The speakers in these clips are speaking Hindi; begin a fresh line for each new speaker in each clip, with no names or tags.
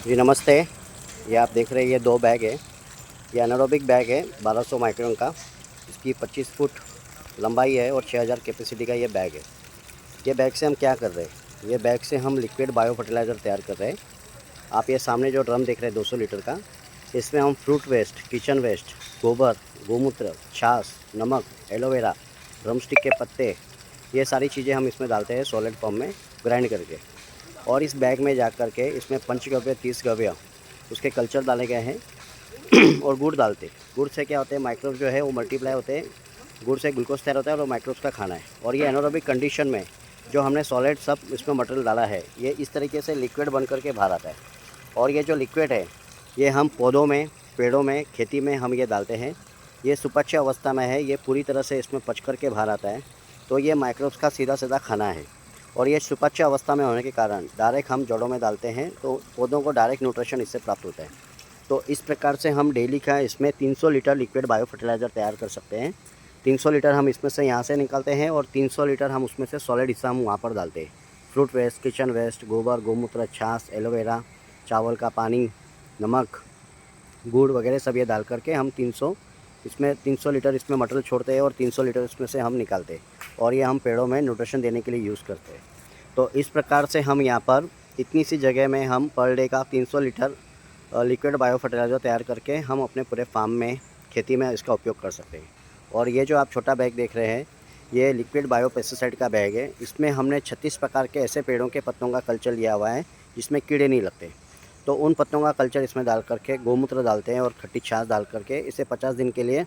जी नमस्ते। ये आप देख रहे हैं, ये 2 बैग है। ये एनारोबिक बैग है 1200 माइक्रोन का। इसकी 25 फुट लंबाई है और 6000 कैपेसिटी का ये बैग है। ये बैग से हम क्या कर रहे हैं, ये बैग से हम लिक्विड बायो फर्टिलाइज़र तैयार कर रहे हैं। आप ये सामने जो ड्रम देख रहे हैं 200 लीटर का, इसमें हम फ्रूट वेस्ट, किचन वेस्ट, गोबर, गोमूत्र, छाछ, नमक, एलोवेरा, ड्रम स्टिक के पत्ते, ये सारी चीज़ें हम इसमें डालते हैं सॉलिड फॉर्म में ग्राइंड करके। और इस बैग में जा कर के इसमें पंचगव्य 30 गव्य उसके कल्चर डाले गए हैं और गुड़ डालते। गुड़ से क्या होते हैं, माइक्रोब जो है वो मल्टीप्लाई होते हैं। गुड़ से ग्लूकोज तैयार होता है और माइक्रोब्स का खाना है। और ये एनारोबिक कंडीशन में जो हमने सॉलिड सब इसमें मटेरियल डाला है, ये इस तरीके से लिक्विड बन करके बाहर आता है। और ये जो लिक्विड है, ये हम पौधों में, पेड़ों में, खेती में हम ये डालते हैं। ये सुपच्य अवस्था में है, ये पूरी तरह से इसमें पच करके बाहर आता है। तो ये माइक्रोब्स का सीधा सीधा खाना है। और ये सुपच्य अवस्था में होने के कारण डायरेक्ट हम जड़ों में डालते हैं, तो पौधों को डायरेक्ट न्यूट्रिशन इससे प्राप्त होता है। तो इस प्रकार से हम डेली का इसमें 300 लीटर लिक्विड बायो फर्टिलाइज़र तैयार कर सकते हैं। 300 लीटर हम इसमें से यहाँ से निकालते हैं और 300 लीटर हम उसमें से सॉलिड हिस्सा हम वहाँ पर डालते हैं। फ्रूट वेस्ट, किचन वेस्ट, गोबर, गोमूत्र, छाछ, एलोवेरा, चावल का पानी, नमक, गुड़ वगैरह सब ये डाल करके हम 300 लीटर इसमें मटेरियल छोड़ते हैं और 300 लीटर इसमें से हम निकालते हैं। और ये हम पेड़ों में न्यूट्रिशन देने के लिए यूज़ करते हैं। तो इस प्रकार से हम यहाँ पर इतनी सी जगह में हम पर डे का 300 लीटर लिक्विड बायो फर्टिलाइज़र तैयार करके हम अपने पूरे फार्म में, खेती में इसका उपयोग कर सकते हैं। और ये जो आप छोटा बैग देख रहे हैं, ये लिक्विड बायो पेस्टिसाइड का बैग है। इसमें हमने 36 प्रकार के ऐसे पेड़ों के पत्तों का कल्चर लिया हुआ है जिसमें कीड़े नहीं लगते। तो उन पत्तों का कल्चर इसमें डाल करके गोमूत्र डालते हैं और खट्टी छाछ डाल करके इसे 50 दिन के लिए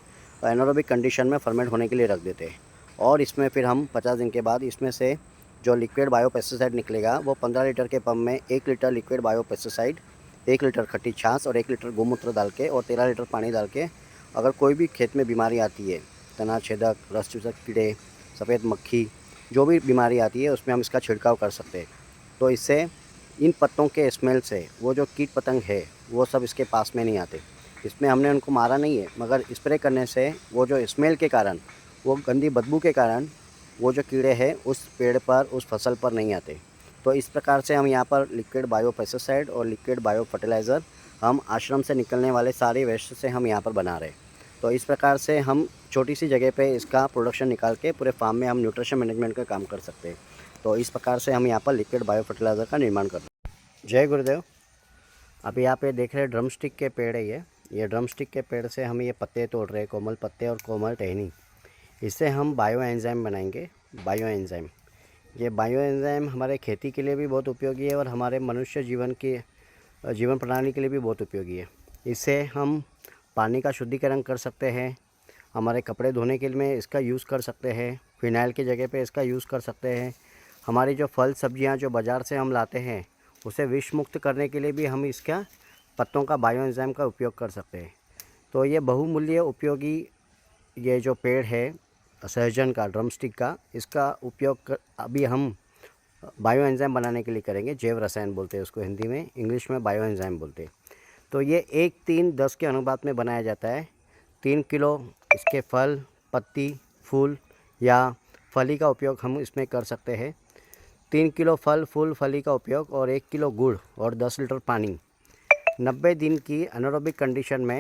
एनारोबिक कंडीशन में फर्मेंट होने के लिए रख देते हैं। और इसमें फिर हम 50 दिन के बाद इसमें से जो लिक्विड बायो पेस्टिसाइड निकलेगा, वो 15 लीटर के पंप में 1 litre liquid bio pesticide, 1 litre खट्टी छाछ और 1 लीटर गोमूत्र डाल के और 13 लीटर पानी डाल के, अगर कोई भी खेत में बीमारी आती है, तना छेदक, रस चूसक कीड़े, सफ़ेद मक्खी, जो भी बीमारी आती है उसमें हम इसका छिड़काव कर सकते हैं। तो इससे इन पत्तों के स्मेल से वो जो कीट पतंग है वो सब इसके पास में नहीं आते। इसमें हमने उनको मारा नहीं है, मगर स्प्रे करने से वो जो स्मेल के कारण, वो गंदी बदबू के कारण वो जो कीड़े हैं उस पेड़ पर, उस फसल पर नहीं आते। तो इस प्रकार से हम यहाँ पर लिक्विड बायो पेस्टिसाइड और लिक्विड बायो फर्टिलाइज़र हम आश्रम से निकलने वाले सारे वेस्ट से हम यहाँ पर बना रहे हैं। तो इस प्रकार से हम छोटी सी जगह पे इसका प्रोडक्शन निकाल के पूरे फार्म में हम न्यूट्रिशन मैनेजमेंट का काम कर सकते हैं। तो इस प्रकार से हम यहाँ पर लिक्विड बायो फर्टिलाइज़र का निर्माण करते हैं। जय गुरुदेव। अभी आप ये देख रहे हैं ड्रम स्टिक के पेड़ है। ये ड्रम स्टिक के पेड़ से हम ये पत्ते तोड़ रहे हैं, कोमल पत्ते और कोमल टहनी। इससे हम बायो एंजाइम बनाएंगे। बायो एंजाइम, ये बायो एंजाइम हमारे खेती के लिए भी बहुत उपयोगी है और हमारे मनुष्य जीवन प्रणाली के लिए भी बहुत उपयोगी है। इससे हम पानी का शुद्धिकरण कर सकते हैं, हमारे कपड़े धोने के लिए इसका यूज़ कर सकते हैं, फिनाइल की जगह पे इसका यूज़ कर सकते हैं। हमारी जो फल सब्जियां जो बाज़ार से हम लाते हैं, उसे विष मुक्त करने के लिए भी हम इसका पत्तों का बायो एंजाइम का उपयोग कर सकते हैं। तो ये बहुमूल्य उपयोगी ये जो पेड़ है सहजन का, ड्रम स्टिक का, इसका उपयोग अभी हम बायो एंजाइम बनाने के लिए करेंगे। जैव रसायन बोलते हैं उसको हिंदी में, इंग्लिश में बायो एंजाइम बोलते हैं। तो ये 1:3:10 के अनुपात में बनाया जाता है। 3 किलो इसके फल, पत्ती, फूल या फली का उपयोग हम इसमें कर सकते हैं। 3 किलो फल, फूल, फली का उपयोग और 1 किलो गुड़ और 10 लीटर पानी 90 दिन की एनारोबिक कंडीशन में